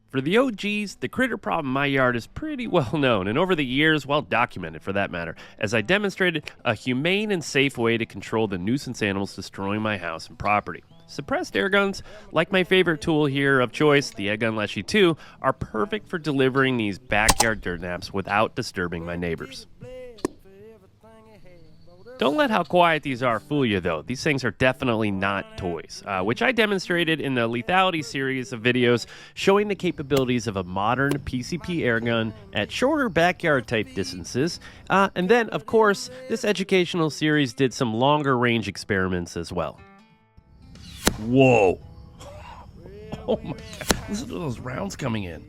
For the OGs, the critter problem in my yard is pretty well known, and over the years, well documented for that matter, as I demonstrated a humane and safe way to control the nuisance animals destroying my house and property. Suppressed air guns, like my favorite tool here of choice, the EDgun Leshiy 2, are perfect for delivering these backyard dirt naps without disturbing my neighbors. Don't let how quiet these are fool you, though. These things are definitely not toys, which I demonstrated in the lethality series of videos showing the capabilities of a modern PCP airgun at shorter backyard-type distances. And then, of course, this educational series did some longer-range experiments as well. Whoa! Oh my god, listen to those rounds coming in.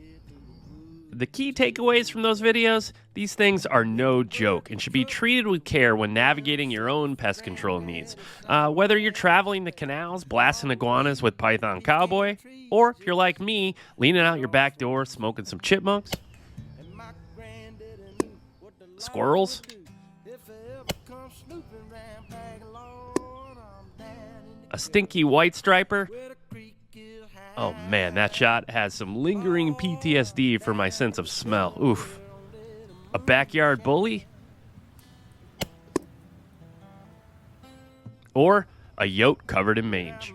The key takeaways from those videos, these things are no joke and should be treated with care when navigating your own pest control needs. Whether you're traveling the canals, blasting iguanas with Python Cowboy, or if you're like me, leaning out your back door, smoking some chipmunks, squirrels, a stinky white striper. Oh man, that shot has some lingering PTSD for my sense of smell. Oof. A backyard bully? Or a yote covered in mange.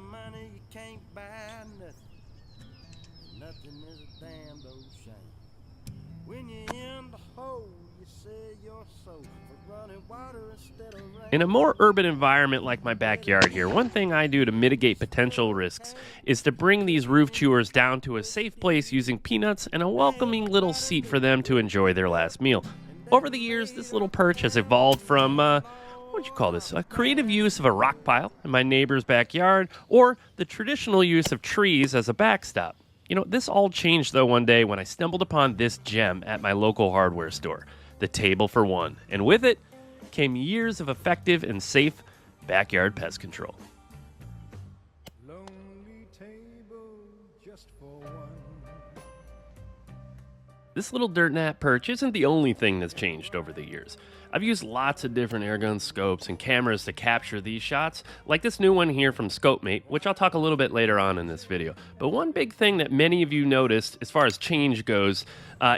In a more urban environment like my backyard here, one thing I do to mitigate potential risks is to bring these roof chewers down to a safe place using peanuts and a welcoming little seat for them to enjoy their last meal. Over the years, this little perch has evolved from, what'd you call this? A creative use of a rock pile in my neighbor's backyard, or the traditional use of trees as a backstop. You know, this all changed though one day when I stumbled upon this gem at my local hardware store, the Table for One, and with it came years of effective and safe backyard pest control. Lonely table just for one. This little dirt nap perch isn't the only thing that's changed over the years. I've used lots of different airgun scopes and cameras to capture these shots, like this new one here from ScopeMate, which I'll talk a little bit later on in this video. But one big thing that many of you noticed as far as change goes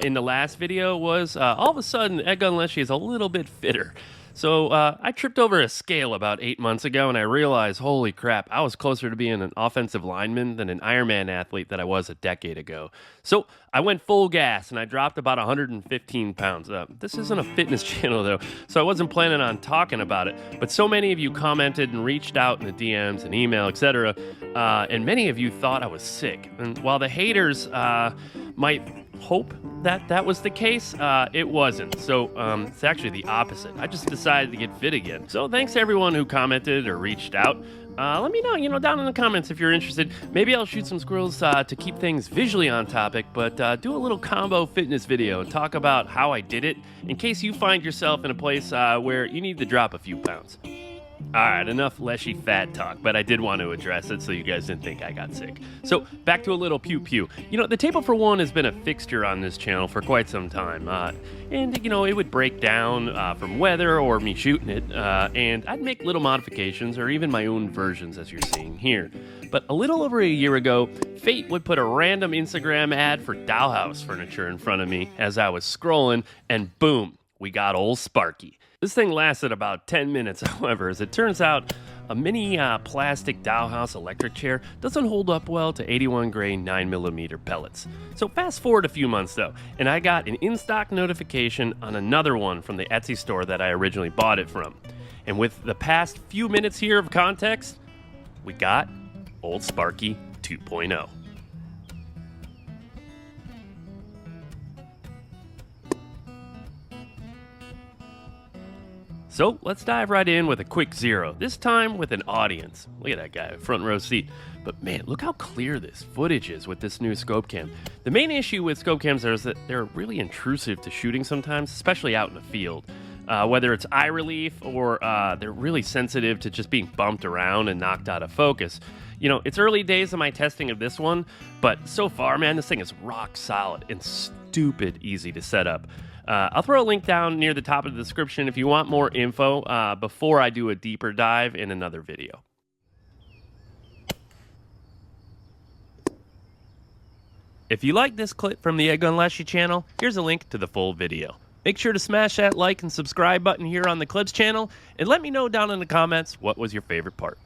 in the last video was all of a sudden EDgun Leshiy is a little bit fitter. So I tripped over a scale about 8 months ago, and I realized, holy crap, I was closer to being an offensive lineman than an Ironman athlete that I was a decade ago. So I went full gas, and I dropped about 115 pounds. This isn't a fitness channel, though, so I wasn't planning on talking about it. But so many of you commented and reached out in the DMs and email, etc., and many of you thought I was sick. And while the haters might hope that that was the case, it wasn't. So it's actually the opposite. I just decided to get fit again. So thanks to everyone who commented or reached out. Let me know, down in the comments if you're interested. Maybe I'll shoot some squirrels to keep things visually on topic, but do a little combo fitness video and talk about how I did it in case you find yourself in a place where you need to drop a few pounds. Alright, enough Leshiy fat talk, but I did want to address it so you guys didn't think I got sick. So, back to a little Pew Pew. The Table for One has been a fixture on this channel for quite some time. And it would break down from weather or me shooting it, and I'd make little modifications or even my own versions as you're seeing here. But a little over a year ago, Fate would put a random Instagram ad for dollhouse furniture in front of me as I was scrolling, and boom, we got old Sparky. This thing lasted about 10 minutes, however, as it turns out, a mini plastic dollhouse electric chair doesn't hold up well to 81 grain 9mm pellets. So fast forward a few months though, and I got an in-stock notification on another one from the Etsy store that I originally bought it from. And with the past few minutes here of context, we got Old Sparky 2.0. So let's dive right in with a quick zero, this time with an audience. Look at that guy, front row seat. But man, look how clear this footage is with this new scope cam. The main issue with scope cams is that they're really intrusive to shooting sometimes, especially out in the field. Whether it's eye relief or they're really sensitive to just being bumped around and knocked out of focus. It's early days of my testing of this one, but so far, man, this thing is rock solid and stupid easy to set up. I'll throw a link down near the top of the description if you want more info before I do a deeper dive in another video. If you like this clip from the EDgun Leshiy channel, here's a link to the full video. Make sure to smash that like and subscribe button here on the Clips channel, and let me know down in the comments what was your favorite part.